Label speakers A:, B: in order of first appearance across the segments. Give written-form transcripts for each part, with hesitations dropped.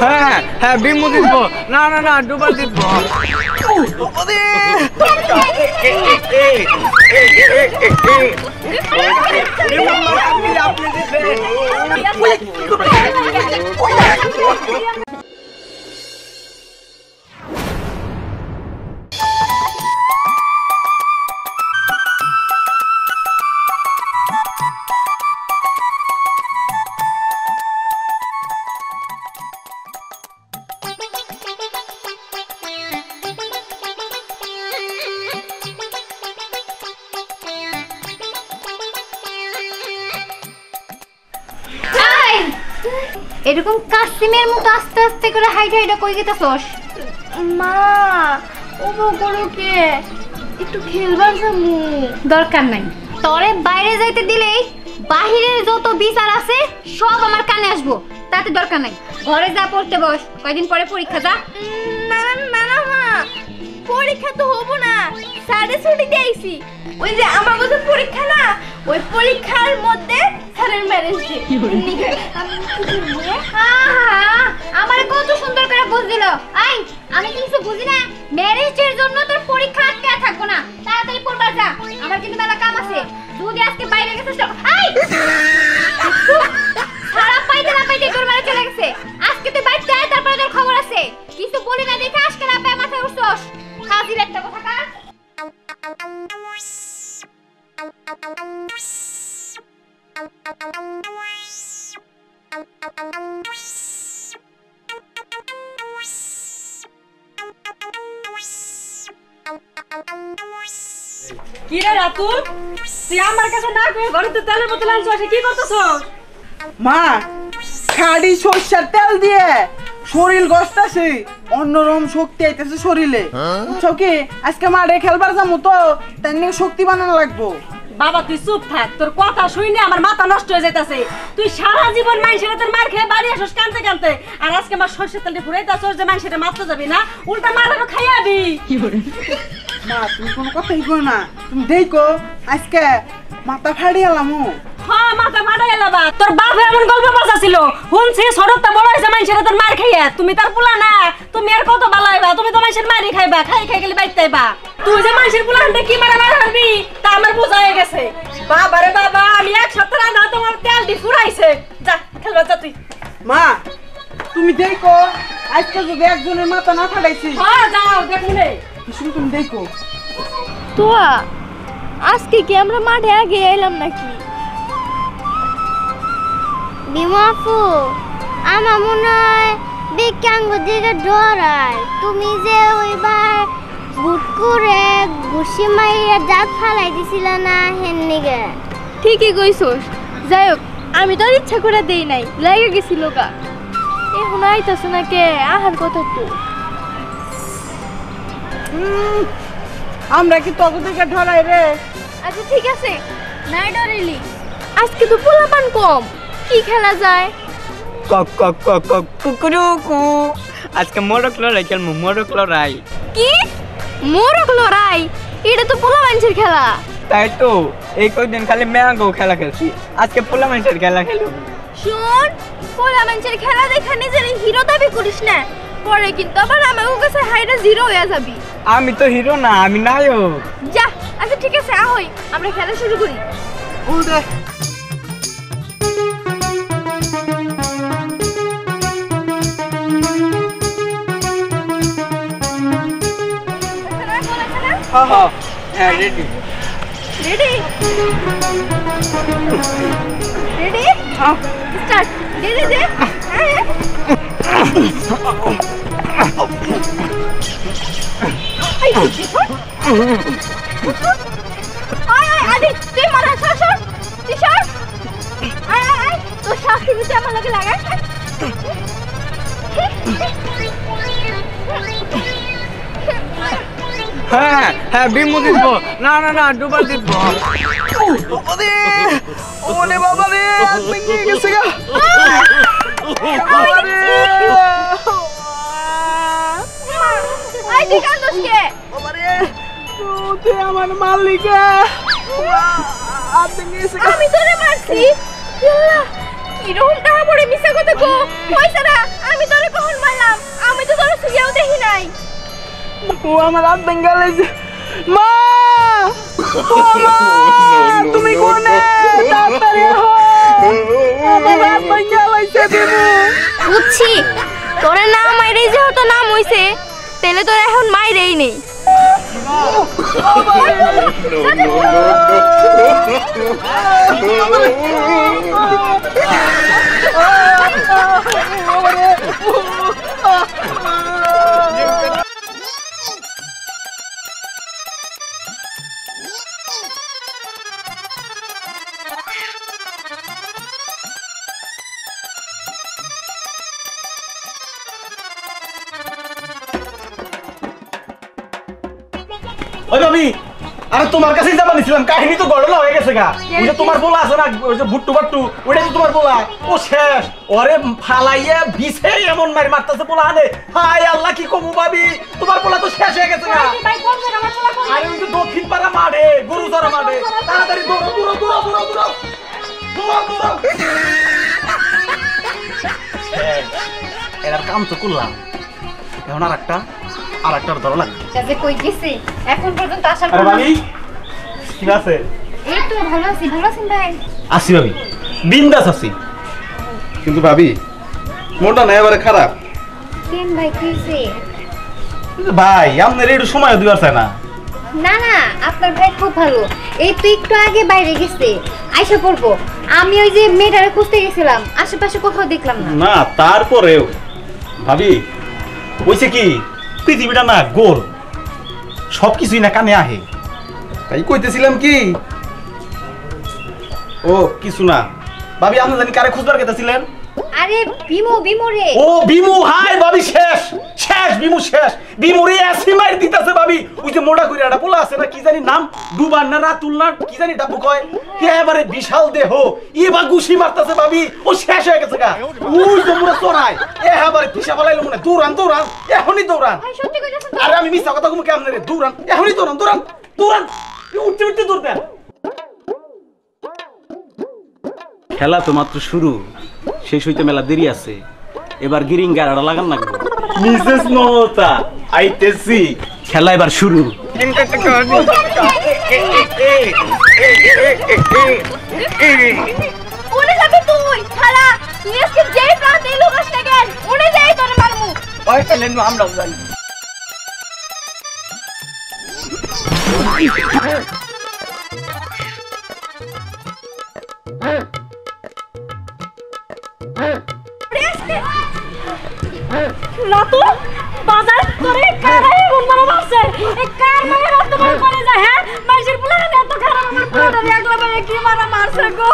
A: হ্যাঁ হ্যাঁ বিমু দিব না না না ডুবা দিব
B: এরকম কাসিমের মতো আস্তে আস্তে করে হাইট হাইটা কই গেতাছস?
C: মা ও বড় কে একটু খেলবার যামু।
B: দরকার নাই, তরে বাইরে যাইতে দিলেই বাহিরের যত বিচার আছে সব আমার কানে আসবো, তাতে দরকার নাই। ঘরে যা পড়তে বস, কয়দিন পরে পরীক্ষা যা।
C: না না না মা, পরীক্ষা তো হবো না, স্যারে ছুটি দিয়েছি। ওই যে আমার মধ্যে পরীক্ষা না, ওই পরীক্ষার মধ্যে স্যারের ম্যারেজ ডে।
B: আমারে কত সুন্দর করে বুঝিল। আই আমি কিছু বুঝি না, ম্যারেজের জন্য তোর পরীক্ষা আটকে থাকবো না, তাড়াতাড়ি পড়বা যা। আমার কিন্তু মেলা কাম আছে, যদি আজকে বাইরে গেছিস তো আই খারাপ পাইতে না পাইতে তোর মেলা চলে গেছে। আজকে তুই বাইরে আয়, তারপরে তোর খবর আছে। কিছু বলি না দেখে আজকে না পায় মাথায় উঠছস, হাজির একটা কথা কার।
D: কি রে রাতুল, তুই আমার কাছে না কয়ে ঘরে তো তেলের বোতল আনছিস, কি করতেছস?
E: মা খাড়ি সরষের তেল দিয়ে শরীর গস্তাছে, অন্যরকম শক্তি আইতেছে শরীরে। বুঝছো কি, আজকে মাঠে খেলবার যাবো তো, তাই নিয়ে শক্তি বানানো লাগবো।
D: বাবা তুই চুপ থাক, তোর কথা শুনে আমার মাথা নষ্ট হয়ে যাইতাছে। তুই সারা জীবন মানুষের তোর মার খেয়ে বাড়ি আসিস কানতে কানতে, আর আজকে আমার সরষের তেলটা ফুরাইতাছস যে মানুষের মারতে যাবি না, উল্টা মারারও খাইয়াবি।
E: মা তুমি কোনো কথাই কো না, তুমি দেখো আজকে মাথা ফাড়ি এলামু।
D: হ্যাঁ মাথা ফাটাই এলাবা, তোর বাপ এমন গল্প বাঁচাছিল শুনছি, সরবটা বড় হয়েছে মানুষের তোর মার খাইয়া। তুমি তার পোলা না, তুমি আর কত ভালো হইবা, তুমি তো মানুষের মারি খাইবা, খাই খাই গেলে বাইতে আইবা। তুই যে মানুষের পোলা হান্ডে কি মারা মারা হারবি তা আমার বোঝা হয়ে গেছে। বাবা রে বাবা, আমি এক সপ্তাহ রান্না তোমার তেল দি ফুরাইছে। যা খেলবা যা তুই।
E: মা তুমি দেখো আজকে যদি একজনের মাথা না ফাটাইছি।
D: হ্যাঁ যাও দেখুনে
E: কিছু তুমি দেখো।
C: তোয়া আজকে কি আমরা মাঠে আগে এলাম নাকি?
B: বিমাফু আমার মনে হয় বিজ্ঞাঙ্গ দিকে ডরায়। তুমি যে ওইবার বুট করে ঘুষি মাইয়া দাঁত ফালাই দিছিল না হেননিগে।
C: ঠিকই কইছস, যাই হোক আমি তো ইচ্ছা করে দেই নাই, লেগে গেছিল গা। এখন আইতাছ না কে, আহার কথা তো।
E: আমরা কি তত থেকে ঢলাই রে?
C: আচ্ছা ঠিক আছে, নাই ডরিলি। আজকে তো পোলাপান কম, কি খেলা যায়?
A: কক কক কক কক কুকুরুকু, আজকে মোরক লড়াই খেলবো, মোরক লড়াই।
C: কি মোরক লড়াই? এটা তো পোলা মানুষের খেলা।
A: তাই তো এই কয়েকদিন খালি মেয়াগো খেলা খেলছি, আজকে পোলা মানুষের খেলা খেলবো।
C: শোন, পোলা মানুষের খেলা দেখে নিজের হিরো দাবি করিস না, পরে কিন্তু আবার আমার কাছে হাইটা জিরো হয়ে যাবি।
A: আমি তো হিরো না, আমি নায়ক।
C: যা আচ্ছা ঠিক আছে, আহই আমরা খেলা শুরু করি।
E: ওরে
A: হ্যাঁ রেডি
C: রেডি রেডি স্টার্ট। দে দে দে আদি তুই মারা সর সর তুই সর। আয় আয় আয়, তোর শাস্তি দিতে আমার লাগে লাগাই।
A: হ্যাঁ হ্যাঁ বিমু দিব না না না ডুবা দিব।
E: ওরে ওরে বাবা রে, ভেঙে গেছে গা। আরে
C: আই তুই কান্দস কে?
E: বাবা রে, তুই আমার মালিকা। হাত ভেঙে গেছে গা।
C: আমি তোরে মারছি আল্লাহ কি রকম টাকা পড়ে মিছা কথা কো পয়সা না আমি তোরে কখন মারলাম আমি তো তোরে সুইয়াও দেখি নাই
E: ও আমার হাত ভেঙে গেছে মা ও মা তুমি কোনে তাড়াতাড়ি হও আমার হাত ভেঙে গেছে বিমু
C: বুঝছি তোরে না মাইরে যেহেতু নাম হইছে তাহলে তোর এখন মাইরেই নেই
F: ওই ভাবি আরে তোমার কাছেই যাবা নিছিলাম কাহিনী তো গড়লা হয়ে গেছে গা ওই যে তোমার বলা আছে না ওই যে ভুট্টু বাট্টু ওইটা তো তোমার বলা ও শেষ ওরে ফালাইয়া ভিসে এমন মারি মারতেছে বলা আনে হায় আল্লাহ কি কমু ভাবি তোমার বলা তো শেষ হয়ে গেছে গা আরে ওই যে দক্ষিণ পাড়া মাঠে গরুচড়া মাঠে তাড়াতাড়ি দৌড়ো দৌড়ো দৌড়ো দৌড়ো দৌড়ো দৌড়ো দৌড়ো এর কাম তো করলাম এখন আরেকটার ধরো লাগবে
B: কাজে কই গেছে এখন পর্যন্ত আসার
F: আরে ভাবি কি আছে
B: এই তো ভালো আছি ভাই
F: আসি ভাবি বিন্দাস আছি কিন্তু ভাবি মোটা না এবারে খারাপ
B: কেন ভাই কি হইছে
F: ভাই আপনার একটু সময় দিবার চায় না
B: না না আপনার ভাই খুব ভালো এই তো একটু আগে বাইরে গেছে আইসা পড়বো আমি ওই যে মেয়েটারে খুঁজতে গেছিলাম আশেপাশে কোথাও দেখলাম না
F: না তারপরেও ভাবি কইছে কি পৃথিবীটা না গোল সবকিছুই না কানে আহে তাই কইতেছিলাম কি ও কিছু না ভাবি আপনি জানি কারে খুঁজবার গেতেছিলেন
B: আরে বিমু রে
F: ও বিমু হাই ভাবি শেষ বিমু শেষ বিমু রে এসি মার দিতাছে ভাবি ওই যে মোটা কইরা এটা বলা আছে না কি জানি নাম ডুবার না রাতুল না কি জানি ডাবু কয় এবারে বিশাল দেহ এবা গুছি মারতাছে ভাবি ও শেষ হয়ে গেছে গা ওই যে মোরা চড়াই এবারে পিছা বলাইলো মনে দৌড়ান এখনই দৌড়ান
B: ভাই সত্যি কইতাছেন
F: আরে আমি মিছা কথা কমু কেমনে রে দৌড়ান এখনই দৌড়ান উঠতে দৌড়বেন খেলা তো মাত্র শুরু শেষ হইতে মেলা দেরি আছে এবার গিরিং গাড়া লাগান লাগবে মিসেস মমতা আইতেছি খেলা এবার শুরু
C: উড়ে যাবি তুই খালা তুই আজকে যেই প্রান্তে লোকাস না কেন উড়ে যাই তোর মারমু
A: ওই পেলেন আমরা জানি
D: রাতু বাজার করে কারাই মন মারা মারছে এই কার মায়ের এত বড় করে যায় হ্যাঁ মাইশের পুলারে এত খারাপ আমার পুলাটা একলা ভাই কি মারা মারছে গো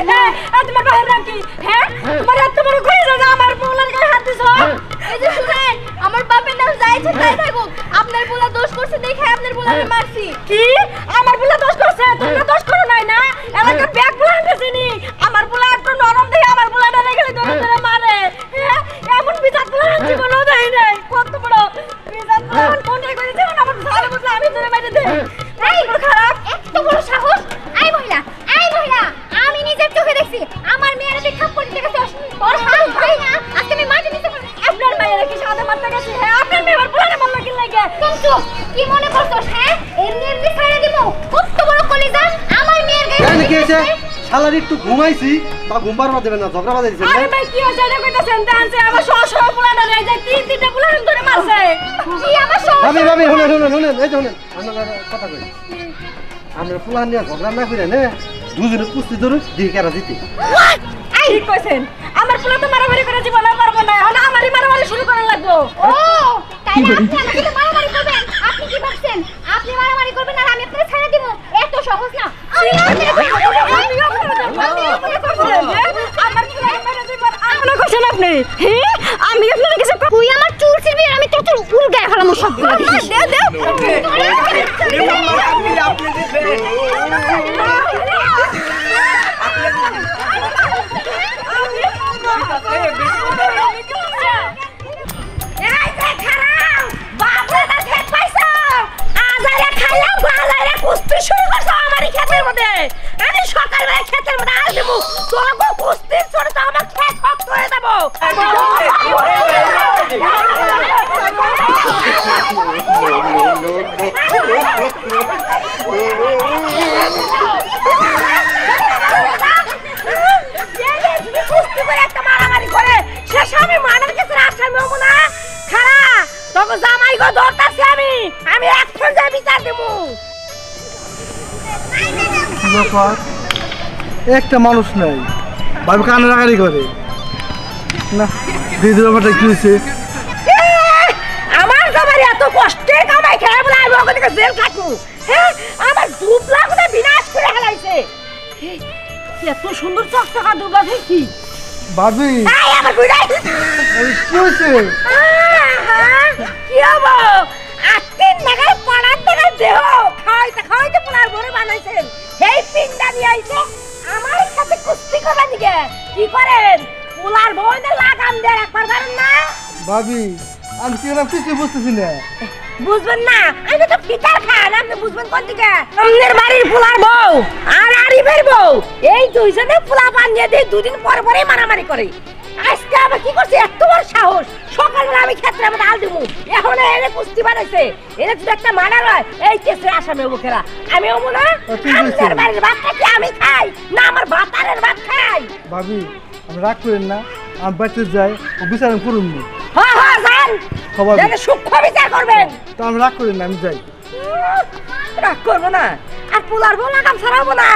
D: হ্যাঁ আর তোমার বাহির রাখি হ্যাঁ তোমার এত বড় করে যায় আমার পুলার গায়ে হাত দিছো
C: এই যে শুনেন আমার বাপের নাম যাইছে তাই থাকুক আপনার পোলা দোষ করছে দেখে আপনার পোলারে মারছি
D: কি আমার পুলা দোষ করছে তুমি দোষ করো নাই না এলাকার ব্যাগ পুলা আনতেছি নি আমার পুলা একটু নরম দেখে আমার পুলাটা রেখে ধরে ধরে মারে হ্যাঁ এমন বিচার পুলা জীবনও দেয় নাই কত বড় বিচার পুলা কোনটা করেছে আমার ভালো বুঝলে আমি ধরে মাইরে দে
B: এই খারাপ এত বড় সাহস আই মহিলা আমি নিজের চোখে দেখছি আমার মেয়ের তুই থাপ্পড় দিতে গেছস তোর হাত ভাই না আজকে আমি মাটি দিতে পারি
D: আপনার মায়ের কি সাদা মারতে গেছে হ্যাঁ আপনার মেয়ের পুলারে মারলো কি লাগে
B: কিন্তু কি মনে করছস হ্যাঁ এমনি ছাড়া দিব কত বড় কলিজা আমার মেয়ের গায়ে
G: কি হয়েছে শালার একটু ঘুমাইছি বা ঘুম পারবা দেবে না ঝগড়া বাজাই দিছেন
D: আরে ভাই কি হইছে এটা কইতাছেন দানছে আমার সহ পুলাটা রে যায় তিনটা পুলারে ধরে মারছে
B: কি আমার সব
G: ভাবি শুনেন এই যে শুনেন আমরা কথা কই আমরা ফুলা নিয়ে ঝগড়া না কইরা নে দুজনে কুস্তি ধরে দিকেরা দিতে
D: ঠিক কইছেন আমার পুলা তো মারামারি করে জীবন আর পারবো না এখন আমারই মারামারি শুরু করা লাগবো
B: ও তাইলে আপনি আমাকে মারামারি করবেন আপনি কি ভাবছেন আপনি মারামারি করবেন আর আমি আপনাকে ছেড়ে দিব এত সহজ না
D: আপনি কইছেন আপনি হ্যাঁ আমি আপনার কিছু
B: তুই আমার চুল ছিড়বি আর আমি তোর উল গায়ে ফেলাম সবগুলো
D: এই সকালবেলা ক্ষেতের মধ্যে আল দেবো তোকে কুস্তির ছোট তো আমার ক্ষেত শক্ত হয়ে দেবো কুস্তি করে একটা মারামারি করে শেষ আমি মানের কাছে আসামি হবো না খারা তোকে জামাই গো ধরতাছি আমি এখন যাই বিচার দেবো
G: ব্যাপার একটা মানুষ নাই ভাবি কানে রাগারি করে না দিদির ব্যাপারটা কি হয়েছে
D: আমার জামাই এত কষ্টে কামাই খেয়ে বলে আমি ওখান থেকে জেল কাটবো হ্যাঁ আমার দুবলা করে বিনাশ করে হেলাইছে এত সুন্দর চকচকা দুবলা দেখি
G: ভাবি
D: এই আমার বুড়াই
G: কি হয়েছে
D: কি হবো আত্মীর নাগাল পড়ার নাগাল দেহ খাওয়াইতে পোলার বড় বানাইছেন সেই পিন্ডা নিয়ে আইছে আমার সাথে কুস্তি করবার দিকে কি করেন পোলার বউনে লাগাম দিয়ে রাখবার পারেন না
G: ভাবি আমি কি না কিছু বুঝতেছি না
D: বুঝবেন না আমি তো ফিটার খান আপনি বুঝবেন কোন দিকে আমাদের বাড়ির পোলার বউ আর আরিফের বউ এই দুইজনে পোলা বানিয়ে দিয়ে দুদিন পরে পরে মারামারি করে আজকে আবার কি করছে এত বড় সাহস সকালবেলা আমি ক্ষেত্রে আমার আল দিমু এখন এনে কুস্তি বানাইছে এনে যদি একটা মার্ডার হয় এই কেসে আসামি হবো খেলা আমি হবো না আমাদের বাড়ির ভাত কি আমি খাই না আমার ভাতারের ভাত খাই
G: ভাবি আমি রাগ করেন না আমি বাড়িতে যাই ও বিচার করুন
D: হ্যাঁ হ্যাঁ যান
G: খবর
D: দেখে সূক্ষ্ম বিচার করবেন
G: তো আমি রাগ করেন না আমি যাই
D: রাগ করবো না আর পোলার বউ লাগাম ছাড়াবো না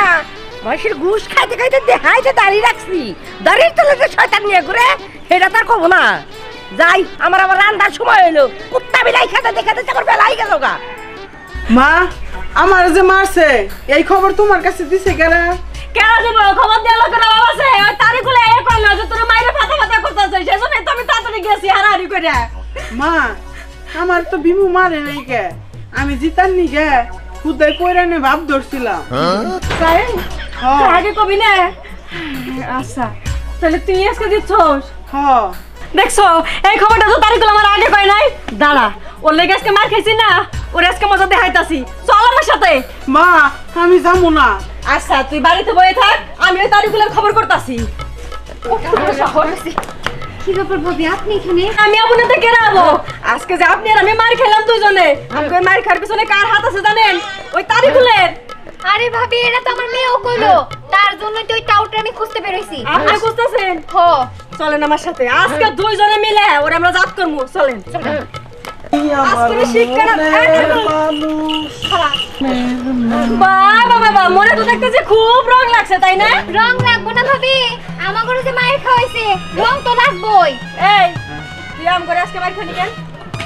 D: মানুষের ঘুষ খাইতে খাইতে দেখাইতে দাঁড়িয়ে রাখছি দাঁড়িয়ে তলে যে শয়তান নিয়ে ঘুরে সেটা তার কব না যাই আমার রান্নার সময় হইলো কুত্তা বিলাই খেতে দেখাতে আমার বেলাই গেল গা
E: মা আমার যে মারছে এই খবর তোমার কাছে দিছে কেরা
D: কেন দেবো খবর দিয়ে লোকের অভাব আছে ওই তারিখগুলো এ করলো যে তোর মাইরে ফাতা ফাতা করতেছে সেজন্যই তো আমি তাড়াতাড়ি গেছি হারাহারি করে
E: মা আমার তো বিমু মারে নাই কে আমি জিতার নি গে খুদাই কইরানে ভাব ধরছিলাম
D: তাই
E: হ্যাঁ
D: আগে কবি না আচ্ছা তাহলে তুই আজকে দিচ্ছস
E: হ্যাঁ
D: দেখছো এই খবরটা তো তারিখগুলো আমার আগে কয় নাই দাঁড়া ওর লেগে আজকে মার খাইছি না ওর আজকে মজা দেখাইতাছি চল আমার সাথে
E: মা আমি যাবো না
D: আচ্ছা তুই বাড়িতে বসে থাক আমি ওই তারিখগুলোর খবর করতাছি
B: কি ব্যাপার ভাবি আপনি এখানে
D: আমি আপনাদের কেন আবো আজকে যে আপনি আর আমি মার খেলাম দুজনে আমি ওই মার খাওয়ার পিছনে কার হাত আছে জানেন ওই তারিখগুলোর
B: আরে ভাবি এটা তো আমার মেয়েও কইলো তার জন্য তো ওই টাউটা আমি খুঁজতে বেরোইছি
D: আপনি বুঝতেছেন
B: হো
D: চলেন আমার সাথে আজকে দুইজনে মিলে ওরে আমরা জাত করবো চলেন আজকে শিক্ষা না বাবা বাবা মনে তো দেখতেছি খুব রং লাগছে তাই না
B: রং লাগবো না ভাবি আমার ঘরে যে মায়ের খাওয়াইছে রং তো লাগবোই
D: এই তুই আম করে আজকে মার খালি কেন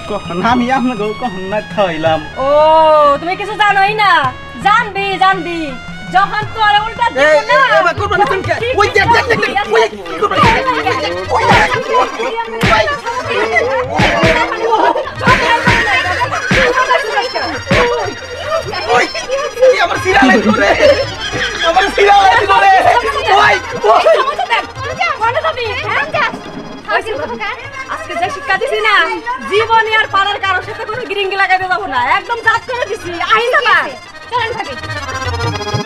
F: কখন আমি আপনাকে কখন না খাইলাম
D: ও তুমি কিছু জানোই না জানবি জানবি যখন তোর উল্টা দিবে না
F: এবার করব না তুমি ওই দেখ দেখ দেখ ওই কি করব ওই আমার সিরা লাগি করে আমার সিরা লাগি করে ওই
D: আজকে যে শিক্ষা দিছি না জীবনে আর পাড়ার কারোর সাথে কোনো গিরিঙ্গি লাগাইতে যাবো না একদম জাত করে দিছি আইন না
B: চলেন ভাবি